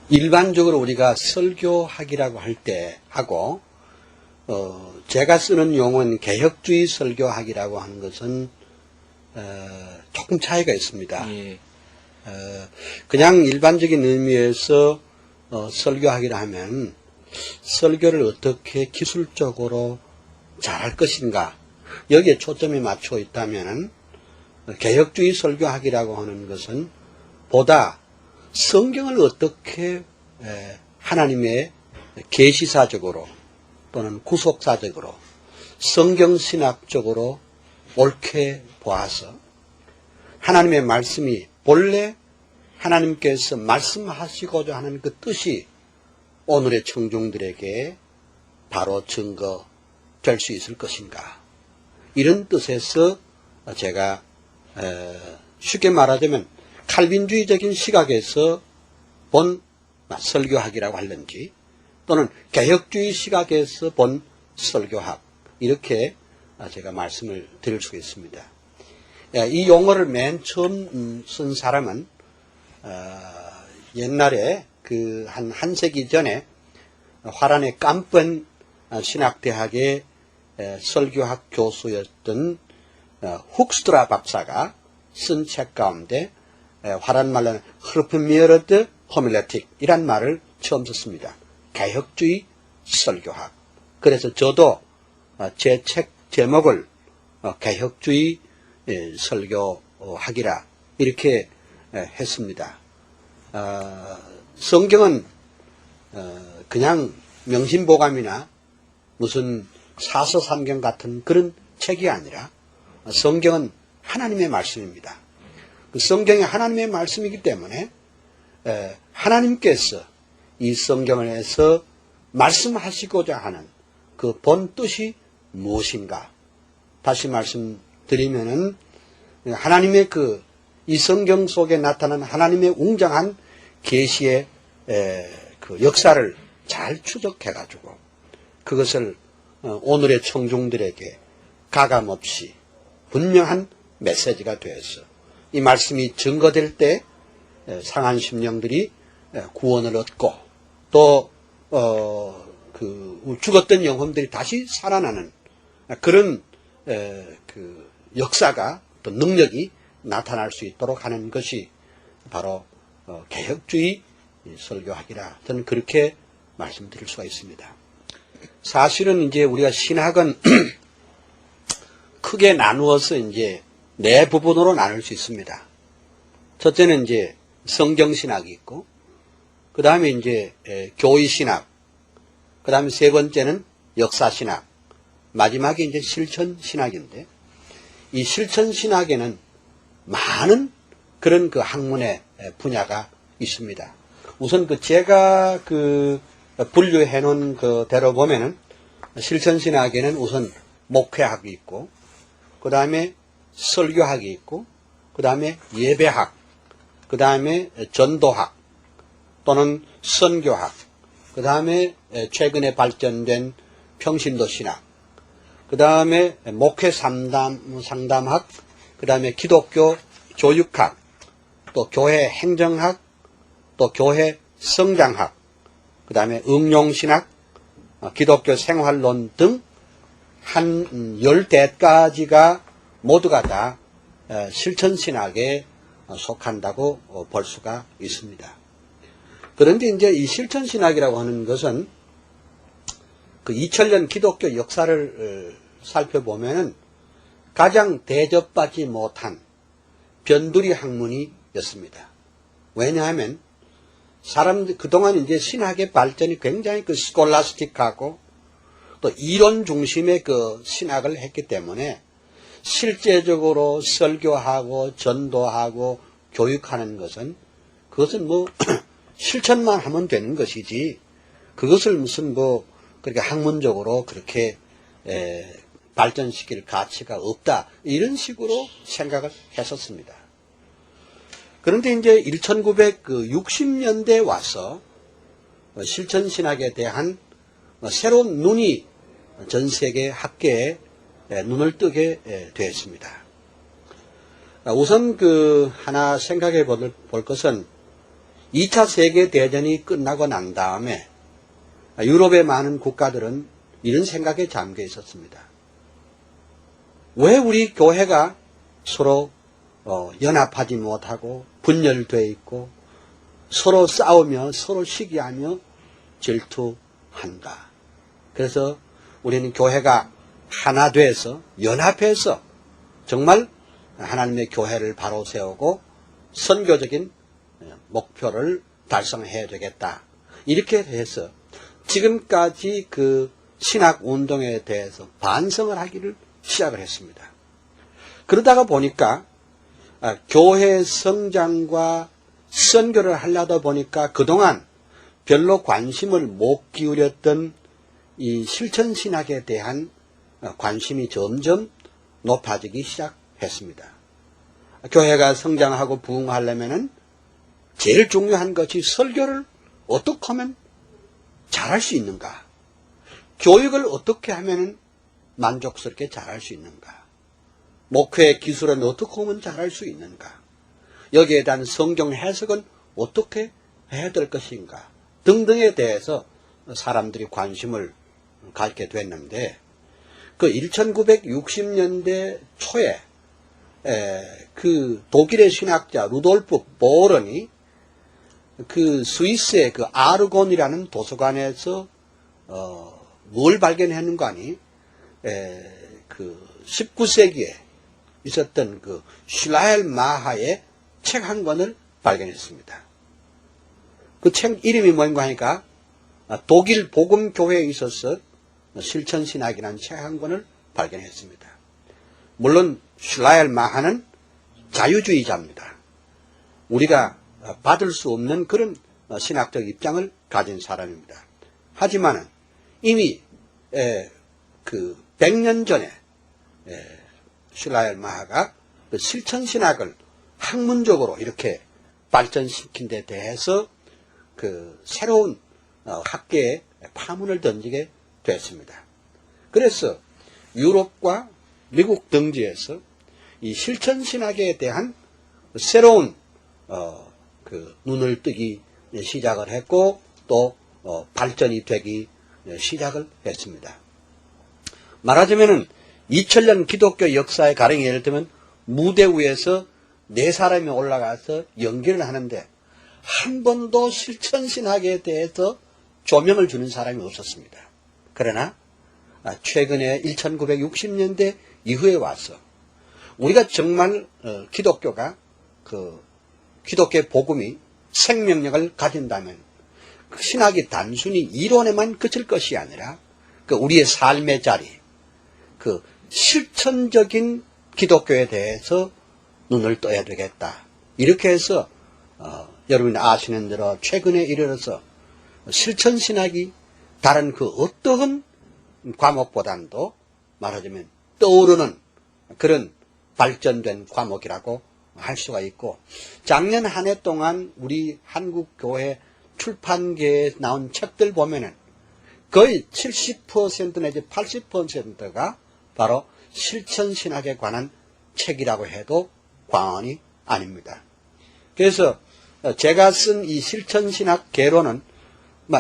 일반적으로 우리가 설교학이라고 할 때 하고 제가 쓰는 용어는 개혁주의 설교학이라고 하는 것은 조금 차이가 있습니다. 예. 그냥 일반적인 의미에서 설교학이라 하면 설교를 어떻게 기술적으로 잘할 것인가 여기에 초점이 맞춰 있다면 개혁주의 설교학이라고 하는 것은 보다 성경을 어떻게 하나님의 계시사적으로 또는 구속사적으로 성경신학적으로 옳게 보아서 하나님의 말씀이 본래 하나님께서 말씀하시고자 하는 그 뜻이 오늘의 청중들에게 바로 증거될 수 있을 것인가 이런 뜻에서 제가 쉽게 말하자면 칼빈주의적인 시각에서 본 설교학이라고 할는지 또는 개혁주의 시각에서 본 설교학 이렇게 제가 말씀을 드릴 수 있습니다. 이 용어를 맨 처음 쓴 사람은 옛날에 한 세기 전에 화란의 깜쁜 신학대학의 설교학 교수였던 훅스트라 박사가 쓴 책 가운데 화란 말로는 흐르프미어르드 호밀레틱 이란 말을 처음 썼습니다. 개혁주의 설교학. 그래서 저도 제 책 제목을 개혁주의 설교학이라 이렇게 했습니다. 성경은 그냥 명심보감이나 무슨 사서삼경 같은 그런 책이 아니라 성경은 하나님의 말씀입니다. 그 성경이 하나님의 말씀이기 때문에 하나님께서 이 성경을 해서 말씀하시고자 하는 그 본 뜻이 무엇인가? 다시 말씀드리면은 하나님의 이 성경 속에 나타난 하나님의 웅장한 계시의 그 역사를 잘 추적해가지고 그것을 오늘의 청중들에게 가감없이 분명한 메시지가 되어서 이 말씀이 증거될 때 상한 심령들이 구원을 얻고 또 죽었던 영혼들이 다시 살아나는 그런 그 역사가 또 능력이 나타날 수 있도록 하는 것이 바로 개혁주의 설교학이라 저는 그렇게 말씀드릴 수가 있습니다. 사실은 이제 우리가 신학은 크게 나누어서 이제 네 부분으로 나눌 수 있습니다. 첫째는 이제 성경신학이 있고, 그 다음에 이제 교의신학, 그 다음에 세 번째는 역사신학, 마지막에 이제 실천신학인데, 이 실천신학에는 많은 그런 그 학문의 분야가 있습니다. 우선 제가 분류해 놓은 대로 보면은 실천신학에는 우선 목회학이 있고, 그 다음에 설교학이 있고, 그 다음에 예배학, 그 다음에 전도학 또는 선교학, 그 다음에 최근에 발전된 평신도신학, 그 다음에 목회 상담학, 그 다음에 기독교 교육학, 또 교회 행정학, 또 교회 성장학, 그 다음에 응용신학, 기독교 생활론 등 한 10대까지가 모두가 다 실천신학에 속한다고 볼 수가 있습니다. 그런데 이제 이 실천신학이라고 하는 것은 2000년 기독교 역사를 살펴보면은 가장 대접받지 못한 변두리 학문이었습니다. 왜냐하면 사람들 그동안 이제 신학의 발전이 굉장히 스콜라스틱하고 또 이론 중심의 신학을 했기 때문에 실제적으로 설교하고 전도하고 교육하는 것은 그것은 실천만 하면 되는 것이지 그것을 무슨 그렇게 학문적으로 그렇게 발전시킬 가치가 없다 이런 식으로 생각을 했었습니다. 그런데 이제 1960년대에 와서 실천신학에 대한 새로운 눈이 전 세계 학계에 눈을 뜨게 되었습니다. 우선 하나 생각해 볼 것은 2차 세계대전이 끝나고 난 다음에 유럽의 많은 국가들은 이런 생각에 잠겨 있었습니다. 왜 우리 교회가 서로 연합하지 못하고 분열되어 있고 서로 싸우며 서로 시기하며 질투한가. 그래서 우리는 교회가 하나 돼서 연합해서 정말 하나님의 교회를 바로 세우고 선교적인 목표를 달성해야 되겠다. 이렇게 해서 지금까지 그 신학 운동에 대해서 반성을 하기를 시작을 했습니다. 그러다가 보니까 교회 성장과 선교를 하려다 보니까 그동안 별로 관심을 못 기울였던 이 실천신학에 대한 관심이 점점 높아지기 시작했습니다. 교회가 성장하고 부흥하려면은 제일 중요한 것이 설교를 어떻게 하면 잘할 수 있는가? 교육을 어떻게 하면 만족스럽게 잘할 수 있는가? 목회 기술은 어떻게 하면 잘할 수 있는가? 여기에 대한 성경 해석은 어떻게 해야 될 것인가? 등등에 대해서 사람들이 관심을 갖게 됐는데, 그 1960년대 초에 그 독일의 신학자 루돌프 보런이 그 스위스의 그 아르곤이라는 도서관에서 뭘 발견했는가 하니 그 19세기에 있었던 그 슐라엘 마하의 책 한 권을 발견했습니다. 그 책 이름이 뭔가 하니까 독일 복음교회에 있어서 실천신학이라는 책 한 권을 발견했습니다. 물론 슐라엘 마하는 자유주의자입니다. 우리가 받을 수 없는 그런 신학적 입장을 가진 사람입니다. 하지만 이미 그 100년 전에 슐라엘 마하가 그 실천신학을 학문적으로 이렇게 발전시킨 데 대해서 그 새로운 학계에 파문을 던지게 됐습니다. 그래서 유럽과 미국 등지에서 이 실천신학에 대한 새로운 그 눈을 뜨기 시작을 했고 또 발전이 되기 시작을 했습니다. 말하자면은 2000년 기독교 역사의 가령 예를 들면 무대 위에서 4사람이 올라가서 연기를 하는데 한 번도 실천신학에 대해서 조명을 주는 사람이 없었습니다. 그러나 최근에 1960년대 이후에 와서 우리가 정말 기독교가 그 기독교의 복음이 생명력을 가진다면 그 신학이 단순히 이론에만 그칠 것이 아니라 그 우리의 삶의 자리, 그 실천적인 기독교에 대해서 눈을 떠야 되겠다. 이렇게 해서 여러분이 아시는 대로 최근에 이르러서 실천신학이 다른 그 어떠한 과목보다도 말하자면 떠오르는 그런 발전된 과목이라고 할 수가 있고, 작년 한 해 동안 우리 한국교회 출판계에 나온 책들 보면은 거의 70% 내지 80%가 바로 실천신학에 관한 책이라고 해도 과언이 아닙니다. 그래서 제가 쓴 이 실천신학 개론은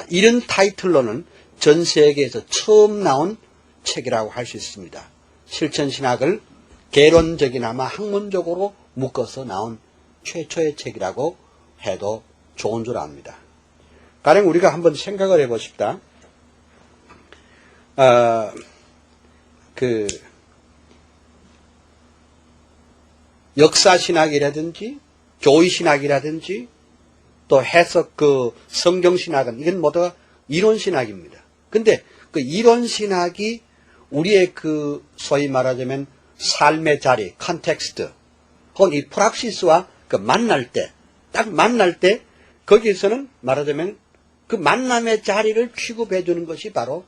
이런 타이틀로는 전 세계에서 처음 나온 책이라고 할 수 있습니다. 실천신학을 개론적이나마 학문적으로 묶어서 나온 최초의 책이라고 해도 좋은 줄 압니다. 가령 우리가 한번 생각을 해보십시다. 그 역사신학이라든지 교의신학이라든지 또 해석 그 성경신학은 이건 모두가 이론신학입니다. 근데 그 이론신학이 우리의 그 소위 말하자면 삶의 자리, 컨텍스트, 혹은 이 프락시스와 그 만날 때, 딱 만날 때 거기서는 말하자면 그 만남의 자리를 취급해 주는 것이 바로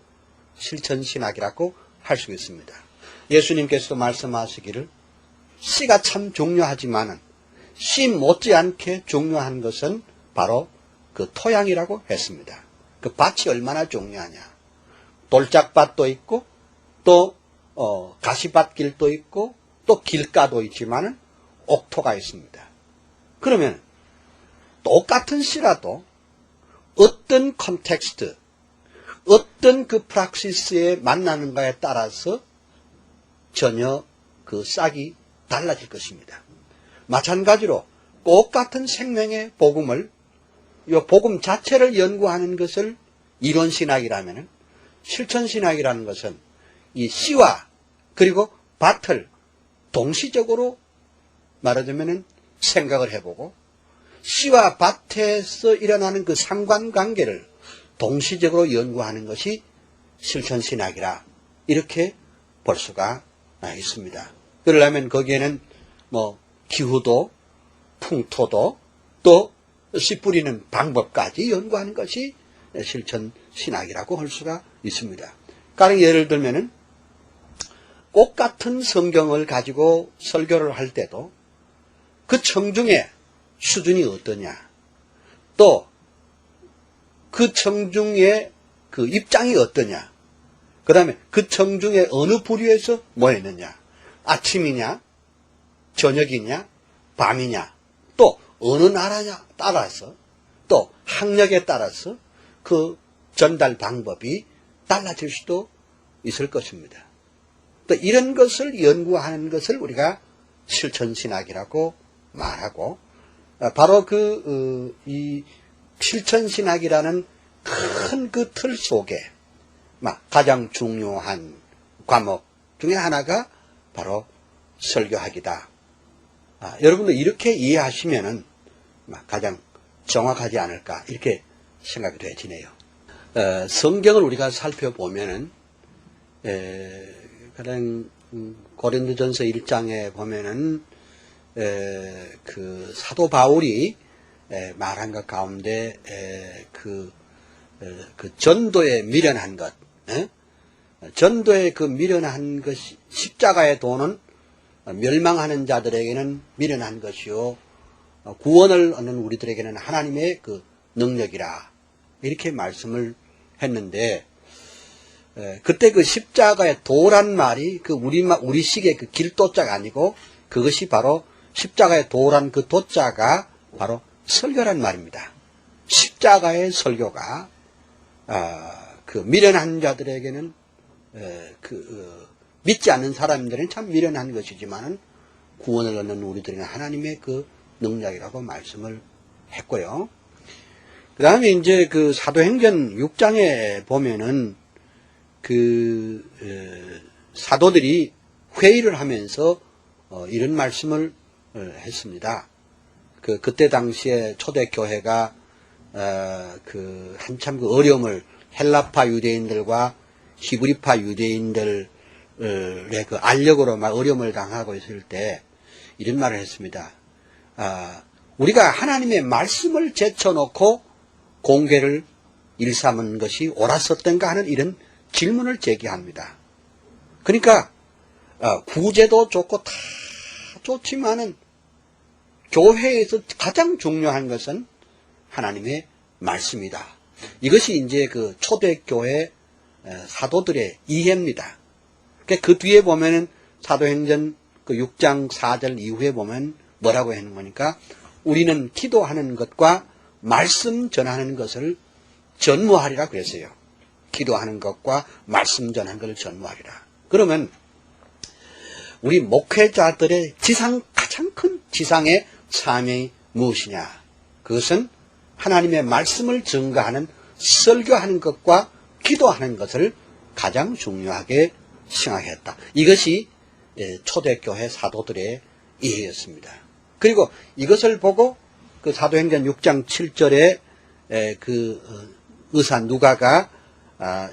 실천신학이라고 할 수 있습니다. 예수님께서도 말씀하시기를 씨가 참 중요하지만은 씨 못지않게 중요한 것은 바로 그 토양이라고 했습니다. 그 밭이 얼마나 중요하냐. 돌짝밭도 있고 또 가시밭길도 있고 또 길가도 있지만은 옥토가 있습니다. 그러면 똑같은 시라도 어떤 컨텍스트, 어떤 그 프락시스에 만나는가에 따라서 전혀 그 싹이 달라질 것입니다. 마찬가지로 똑같은 생명의 복음을, 이 복음 자체를 연구하는 것을 이론신학이라면, 실천신학이라는 것은 이 씨와 그리고 밭을 동시적으로 말하자면 생각을 해보고, 씨와 밭에서 일어나는 그 상관관계를 동시적으로 연구하는 것이 실천신학이라, 이렇게 볼 수가 있습니다. 그러려면 거기에는 뭐 기후도, 풍토도, 또 씨 뿌리는 방법까지 연구하는 것이 실천신학이라고 할 수가 있습니다. 가령 예를 들면은 꽃 같은 성경을 가지고 설교를 할 때도 그 청중의 수준이 어떠냐, 또 그 청중의 그 입장이 어떠냐, 그 다음에 그 청중의 어느 부류에서 모였느냐, 아침이냐, 저녁이냐, 밤이냐, 또 어느 나라냐 따라서, 또 학력에 따라서 그 전달 방법이 달라질 수도 있을 것입니다. 또 이런 것을 연구하는 것을 우리가 실천신학이라고 말하고, 바로 이 실천신학이라는 큰 그 틀 속에 가장 중요한 과목 중에 하나가 바로 설교학이다. 여러분도 이렇게 이해하시면은 가장 정확하지 않을까, 이렇게 생각이 되어지네요. 성경을 우리가 살펴보면은, 가령 고린도전서 1장에 보면은 그 사도 바울이 말한 것 가운데 그 전도에 미련한 것, 전도에 그 미련한 것이, 십자가의 도는 멸망하는 자들에게는 미련한 것이요 구원을 얻는 우리들에게는 하나님의 그 능력이라, 이렇게 말씀을 했는데, 그때 그 십자가의 도란 말이 그 우리식의 그 길도자가 아니고, 그것이 바로 십자가의 도란 그 도자가 바로 설교란 말입니다. 십자가의 설교가 그 미련한 자들에게는 믿지 않는 사람들은 참 미련한 것이지만 구원을 얻는 우리들에게는 하나님의 그 능력이라고 말씀을 했고요. 그 다음에 이제 그 사도행전 6장에 보면은 그 사도들이 회의를 하면서 이런 말씀을 했습니다. 그때 당시에 초대교회가 그 한참 그 어려움을, 헬라파 유대인들과 히브리파 유대인들의 그 알력으로 막 어려움을 당하고 있을 때 이런 말을 했습니다. 우리가 하나님의 말씀을 제쳐놓고 공개를 일삼은 것이 옳았었던가 하는 이런 질문을 제기합니다. 그러니까 구제도 좋고 다 좋지만은 교회에서 가장 중요한 것은 하나님의 말씀이다. 이것이 이제 그 초대교회 사도들의 이해입니다. 그 뒤에 보면은 사도행전 그 6장 4절 이후에 보면 뭐라고 하는 거니까, 우리는 기도하는 것과 말씀 전하는 것을 전무하리라 그랬어요. 기도하는 것과 말씀 전하는 것을 전무하리라. 그러면 우리 목회자들의 가장 큰 지상의 사명이 무엇이냐? 그것은 하나님의 말씀을 증거하는, 설교하는 것과 기도하는 것을 가장 중요하게 생각했다. 이것이 초대교회 사도들의 이해였습니다. 그리고 이것을 보고 그 사도행전 6장 7절에 그 의사 누가가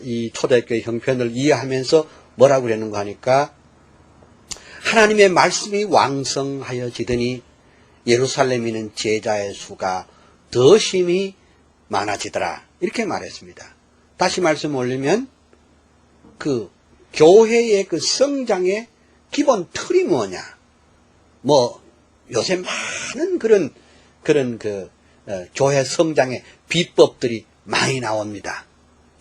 이 초대교회 형편을 이해하면서 뭐라고 그랬는가 하니까, 하나님의 말씀이 왕성하여지더니 예루살렘에 있는 제자의 수가 더 심히 많아지더라, 이렇게 말했습니다. 다시 말씀 올리면 그 교회의 그 성장의 기본 틀이 뭐냐, 뭐 요새 많은 그런 그 교회 성장의 비법들이 많이 나옵니다.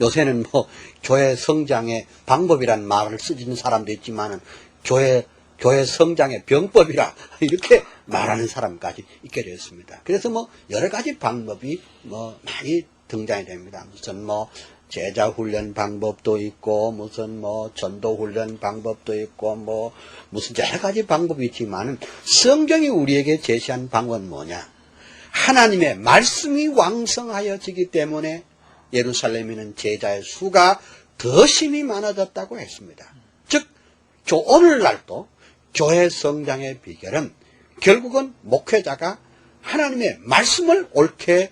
요새는 뭐 교회 성장의 방법이란 말을 쓰는 사람도 있지만은 교회 교회 성장의 병법이라 이렇게 말하는 사람까지 있게 되었습니다. 그래서 뭐 여러 가지 방법이 뭐 많이 등장이 됩니다. 무슨 뭐 제자 훈련 방법도 있고 무슨 뭐 전도 훈련 방법도 있고 뭐 무슨 여러 가지 방법이 있지만은 성경이 우리에게 제시한 방법은 뭐냐? 하나님의 말씀이 왕성하여지기 때문에 예루살렘에는 제자의 수가 더 심히 많아졌다고 했습니다. 즉 오늘날도 교회 성장의 비결은 결국은 목회자가 하나님의 말씀을 옳게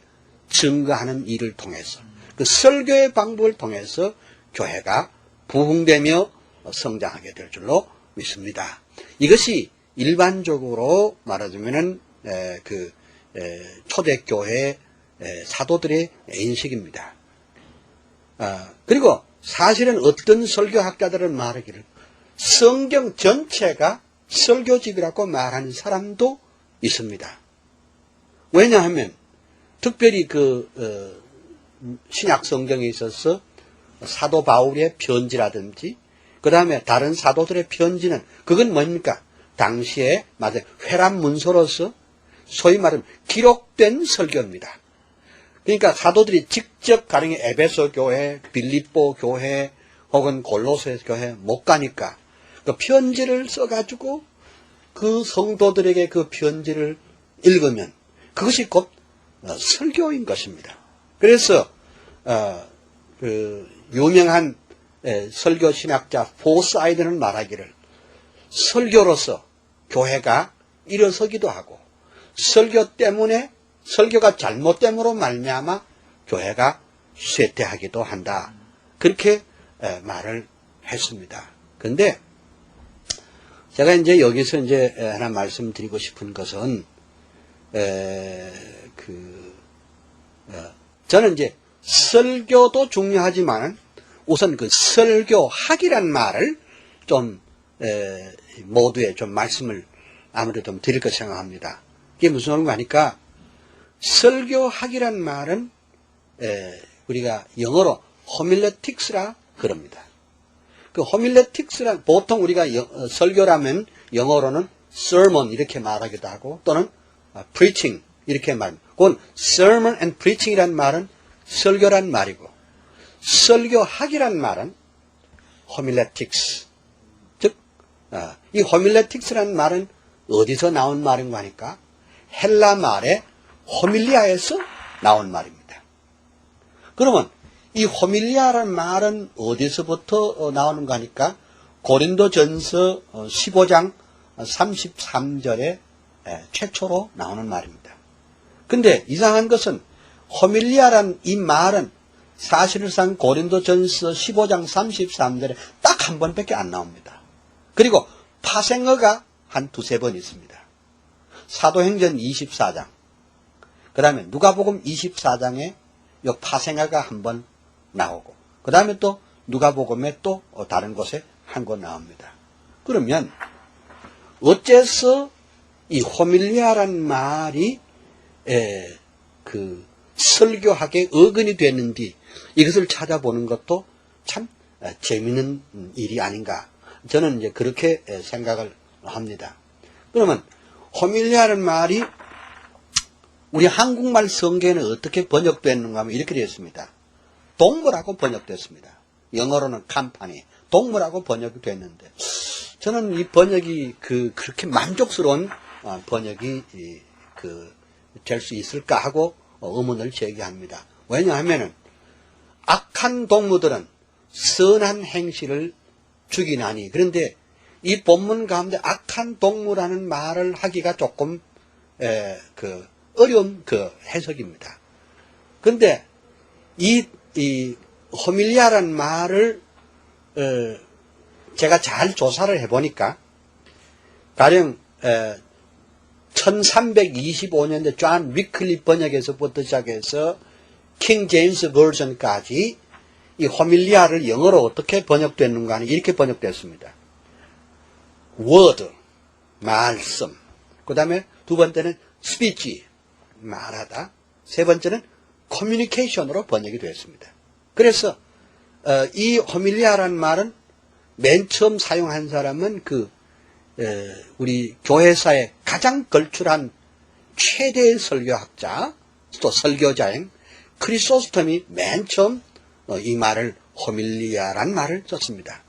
증거하는 일을 통해서 그 설교의 방법을 통해서 교회가 부흥되며 성장하게 될 줄로 믿습니다. 이것이 일반적으로 말하자면은 초대교회 사도들의 인식입니다. 그리고 사실은 어떤 설교학자들은 말하기를 성경 전체가 설교집이라고 말하는 사람도 있습니다. 왜냐하면 특별히 신약 성경에 있어서 사도 바울의 편지라든지 그 다음에 다른 사도들의 편지는 그건 뭡니까? 당시에 회람 문서로서 소위 말하면 기록된 설교입니다. 그러니까 사도들이 직접 가령 에베소 교회, 빌립보 교회 혹은 골로새 교회 못 가니까 그 편지를 써가지고 그 성도들에게 그 편지를 읽으면 그것이 곧 설교인 것입니다. 그래서 유명한 설교 신학자 포사이드는 말하기를 설교로서 교회가 일어서기도 하고 설교 때문에 설교가 잘못됨으로 말미암아 교회가 쇠퇴하기도 한다. 그렇게 말을 했습니다. 그런데 제가 이제 여기서 이제 하나 말씀드리고 싶은 것은 저는 이제 설교도 중요하지만 우선 그 설교학이란 말을 좀 모두에 좀 말씀을 아무래도 좀 드릴 것 생각합니다. 이게 무슨 말인가 하니까 설교학이란 말은 우리가 영어로 호밀레틱스라 그럽니다. 그 호밀레틱스란 보통 우리가 설교라면 영어로는 sermon 이렇게 말하기도 하고 또는 preaching 이렇게 말합니다. 그건 sermon and preaching이란 말은 설교란 말이고 설교학이란 말은 호밀레틱스 즉 이 호밀레틱스란 말은 어디서 나온 말인가 하니까 헬라 말의 호밀리아에서 나온 말입니다. 그러면 이 호밀리아라는 말은 어디서부터 나오는가 하니까 고린도전서 15장 33절에 최초로 나오는 말입니다. 근데 이상한 것은 호밀리아란 이 말은 사실상 고린도전서 15장 33절에 딱 한 번밖에 안 나옵니다. 그리고 파생어가 한 두세 번 있습니다. 사도행전 24장 그 다음에 누가복음 24장에 요 파생어가 한 번 나오고 그 다음에 또 누가복음에 또 다른 곳에 한 권 나옵니다. 그러면 어째서 이 호밀리아란 말이 그 설교학에 어근이 됐는지 이것을 찾아보는 것도 참 재미있는 일이 아닌가 저는 이제 그렇게 생각을 합니다. 그러면 호밀리아라는 말이 우리 한국말 성경에는 어떻게 번역됐는가 하면 이렇게 되어 있습니다. 동물하고 번역됐습니다. 영어로는 캄파니, 동물하고 번역이 됐는데 저는 이 번역이 그렇게 만족스러운 번역이 될 수 있을까 하고 의문을 제기합니다. 왜냐하면은 악한 동물들은 선한 행실을 죽이나니 그런데 이 본문 가운데 악한 동물이라는 말을 하기가 조금 어려운 해석입니다. 그런데 이 호밀리아라는 말을 제가 잘 조사를 해보니까 가령 1325년대 존 위클리 번역에서부터 시작해서 킹 제임스 버전까지 이 호밀리아를 영어로 어떻게 번역됐는가 하는 이렇게 번역됐습니다. word, 말씀. 그 다음에 두 번째는 speech, 말하다. 세 번째는 communication으로 번역이 되었습니다. 그래서 이 호밀리아라는 말은 맨 처음 사용한 사람은 우리 교회사의 가장 걸출한 최대의 설교학자, 또 설교자인 크리소스톰이 맨 처음 이 말을 호밀리아란 말을 썼습니다.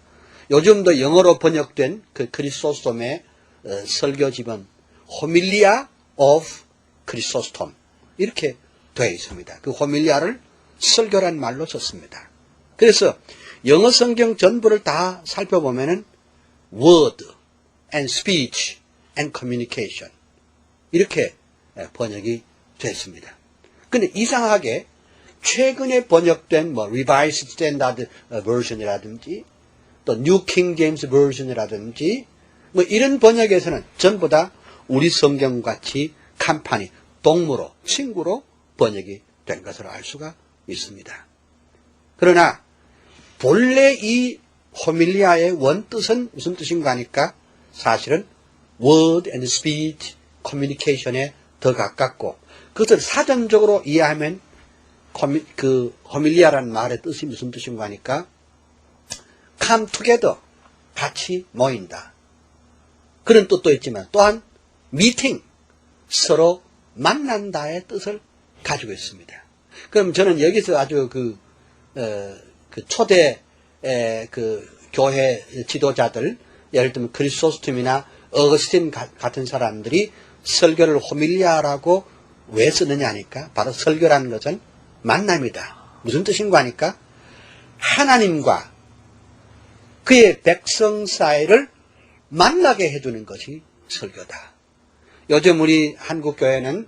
요즘도 영어로 번역된 그 크리소스톰의 설교집은 호밀리아 of 크리소스톰 이렇게 되어 있습니다. 그 호밀리아를 설교란 말로 썼습니다. 그래서 영어 성경 전부를 다 살펴보면은 word and speech and communication 이렇게 번역이 됐습니다. 근데 이상하게 최근에 번역된 Revised Standard Version이라든지 또 New King James Version이라든지 이런 번역에서는 전부 다 우리 성경같이 간판이 동무로 친구로 번역이 된 것으로 알 수가 있습니다. 그러나 본래 이 호밀리아의 원뜻은 무슨 뜻인가 하니까 사실은 word and speech communication에 더 가깝고 그것을 사전적으로 이해하면 그 호밀리아라는 말의 뜻이 무슨 뜻인가 하니까 come together 같이 모인다 그런 뜻도 있지만 또한 meeting 서로 만난다의 뜻을 가지고 있습니다. 그럼 저는 여기서 아주 그 초대 그 교회 지도자들 예를 들면 크리소스톰이나 어거스틴 같은 사람들이 설교를 호밀리아라고 왜 쓰느냐 하니까 바로 설교라는 것은 만남이다. 무슨 뜻인가 하니까 하나님과 그의 백성 사이를 만나게 해주는 것이 설교다. 요즘 우리 한국교회는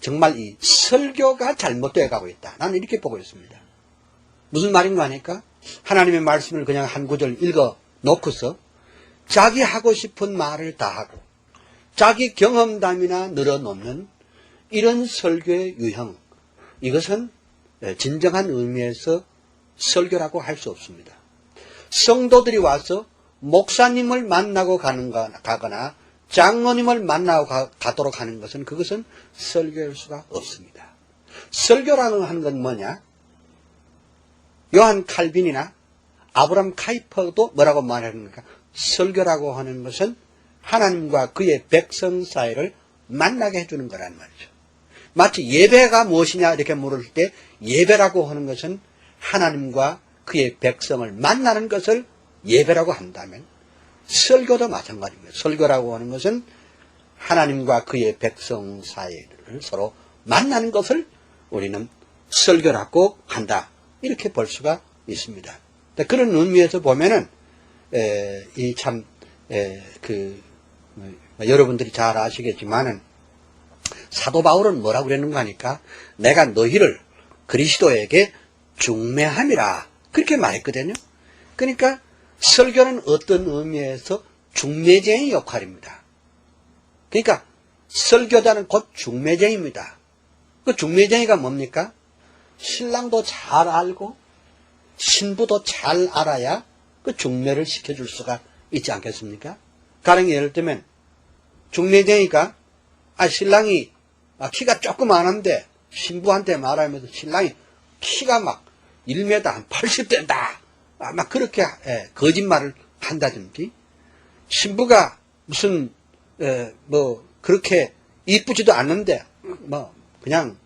정말 이 설교가 잘못되어 가고 있다. 나는 이렇게 보고 있습니다. 무슨 말인가 하니까 하나님의 말씀을 그냥 한 구절 읽어 놓고서 자기 하고 싶은 말을 다 하고 자기 경험담이나 늘어놓는 이런 설교의 유형 이것은 진정한 의미에서 설교라고 할 수 없습니다. 성도들이 와서 목사님을 만나고 가거나 장로님을 만나고 가도록 하는 것은 그것은 설교일 수가 없습니다. 설교라는 하는 건 뭐냐? 요한 칼빈이나 아브람 카이퍼도 뭐라고 말하는가? 설교라고 하는 것은 하나님과 그의 백성 사이를 만나게 해주는 거란 말이죠. 마치 예배가 무엇이냐 이렇게 물을 때 예배라고 하는 것은 하나님과 그의 백성을 만나는 것을 예배라고 한다면 설교도 마찬가지입니다. 설교라고 하는 것은 하나님과 그의 백성 사이를 서로 만나는 것을 우리는 설교라고 한다. 이렇게 볼 수가 있습니다. 그런 의미에서 보면은 여러분들이 잘 아시겠지만은 사도 바울은 뭐라고 그랬는가 하니까 내가 너희를 그리스도에게 중매함이라 그렇게 말했거든요. 그러니까 설교는 어떤 의미에서 중매쟁이 역할입니다. 그러니까 설교자는 곧 중매쟁이입니다. 그 중매쟁이가 뭡니까? 신랑도 잘 알고 신부도 잘 알아야 그 중매를 시켜줄 수가 있지 않겠습니까? 가령 예를 들면 중매쟁이가 신랑이 키가 조금 안 한데 신부한테 말하면서 신랑이 키가 막 1m 한 80 된다. 막 그렇게 거짓말을 한다든지 신부가 무슨 그렇게 이쁘지도 않는데 그냥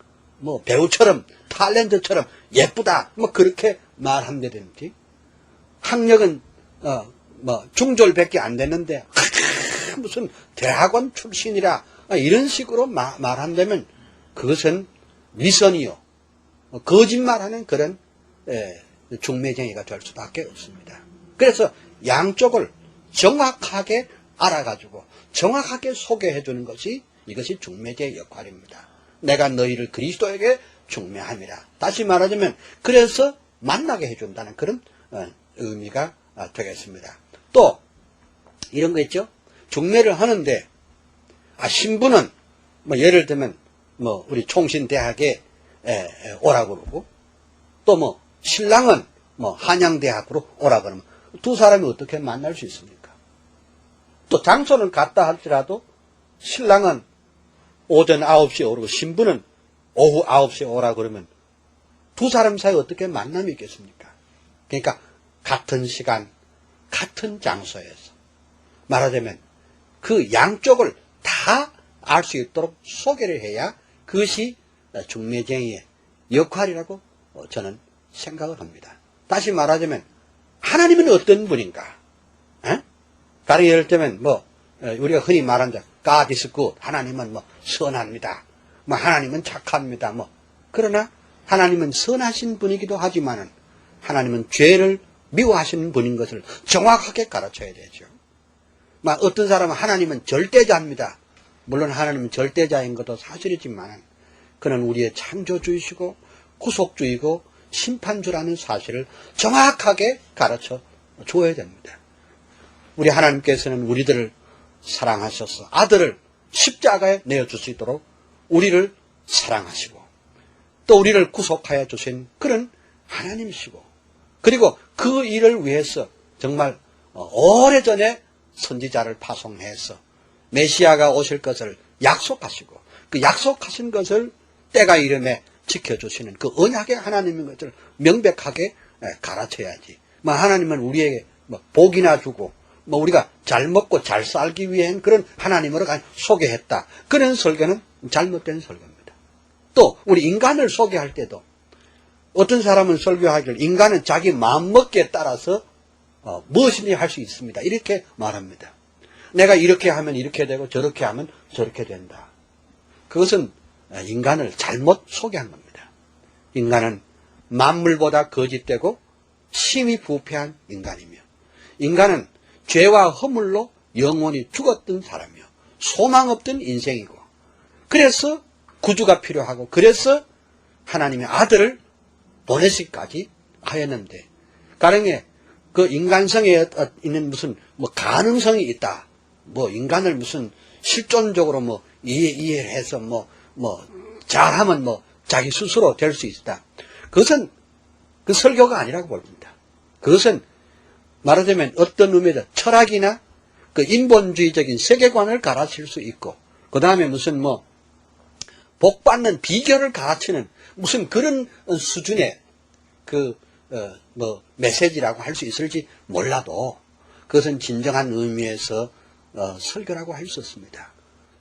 배우처럼 탤런트처럼 예쁘다 그렇게 말한다든지 학력은 중졸밖에 안 됐는데 무슨 대학원 출신이라 이런 식으로 말한다면 그것은 위선이요 거짓말하는 그런 중매쟁이가 될 수밖에 없습니다. 그래서 양쪽을 정확하게 알아가지고 정확하게 소개해 주는 것이 이것이 중매자의 역할입니다. 내가 너희를 그리스도에게 중매함이라. 다시 말하자면 그래서 만나게 해준다는 그런 의미가 되겠습니다. 또 이런 거 있죠. 중매를 하는데 신부는 예를 들면 우리 총신대학에 오라고 그러고 또 신랑은 한양대학으로 오라 그러면 두 사람이 어떻게 만날 수 있습니까? 또 장소는 같다 할지라도 신랑은 오전 9시에 오르고 신부는 오후 9시에 오라 그러면 두 사람 사이에 어떻게 만남이 있겠습니까? 그러니까 같은 시간 같은 장소에서 말하자면 그 양쪽을 다 알 수 있도록 소개를 해야 그것이 중매쟁이의 역할이라고 저는 생각을 합니다. 다시 말하자면 하나님은 어떤 분인가? 다른 예를 들면 우리가 흔히 말하는 God is good. 하나님은 선합니다. 하나님은 착합니다. 그러나 하나님은 선하신 분이기도 하지만은 하나님은 죄를 미워하시는 분인 것을 정확하게 가르쳐야 되죠. 어떤 사람은 하나님은 절대자입니다. 물론 하나님은 절대자인 것도 사실이지만 그는 우리의 창조주이시고 구속주이고 심판주라는 사실을 정확하게 가르쳐 줘야 됩니다. 우리 하나님께서는 우리들을 사랑하셔서 아들을 십자가에 내어줄 수 있도록 우리를 사랑하시고 또 우리를 구속하여 주신 그런 하나님이시고 그리고 그 일을 위해서 정말 오래전에 선지자를 파송해서 메시아가 오실 것을 약속하시고 그 약속하신 것을 때가 이름에 지켜주시는 그 언약의 하나님인 것을 명백하게 가르쳐야지. 하나님은 우리에게 복이나 주고 우리가 잘 먹고 잘 살기 위한 그런 하나님으로 소개했다. 그런 설교는 잘못된 설교입니다. 또 우리 인간을 소개할 때도 어떤 사람은 설교하기를 인간은 자기 마음먹기에 따라서 무엇이든지 할 수 있습니다. 이렇게 말합니다. 내가 이렇게 하면 이렇게 되고 저렇게 하면 저렇게 된다. 그것은 인간을 잘못 소개한 겁니다. 인간은 만물보다 거짓되고 심히 부패한 인간이며 인간은 죄와 허물로 영원히 죽었던 사람이요 소망 없던 인생이고 그래서 구주가 필요하고 그래서 하나님의 아들을 보내시기까지 하였는데 가령에 그 인간성에 있는 무슨 가능성이 있다. 인간을 무슨 실존적으로 이해를 해서 잘하면 자기 스스로 될 수 있다. 그것은 그 설교가 아니라고 봅니다. 그것은 말하자면 어떤 의미에서 철학이나 그 인본주의적인 세계관을 가르칠 수 있고 그 다음에 무슨 복받는 비결을 가르치는 무슨 그런 수준의 메시지라고 할 수 있을지 몰라도 그것은 진정한 의미에서 설교라고 할 수 없습니다.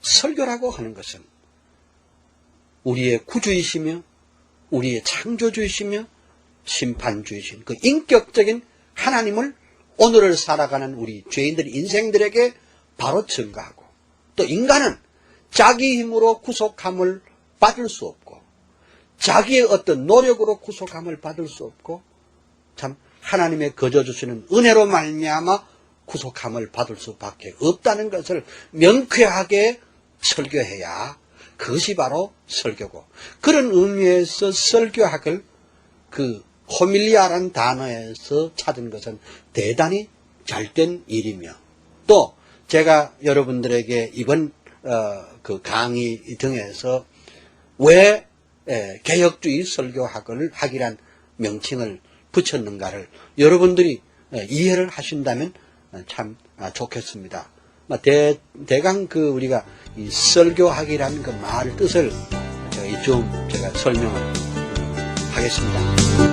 설교라고 하는 것은 우리의 구주이시며 우리의 창조주이시며 심판주이신 그 인격적인 하나님을 오늘을 살아가는 우리 죄인들의 인생들에게 바로 증거하고 또 인간은 자기 힘으로 구속함을 받을 수 없고 자기의 어떤 노력으로 구속함을 받을 수 없고 참 하나님의 거저 주시는 은혜로 말미암아 구속함을 받을 수밖에 없다는 것을 명쾌하게 설교해야 그것이 바로 설교고 그런 의미에서 설교학을 그 호밀리아라는 단어에서 찾은 것은 대단히 잘된 일이며 또 제가 여러분들에게 이번 그 강의 등에서 왜 개혁주의 설교학을 학이란 명칭을 붙였는가를 여러분들이 이해를 하신다면 참 좋겠습니다. 대강 우리가 이 설교학이라는 그 말 뜻을 좀 제가 설명을 하겠습니다.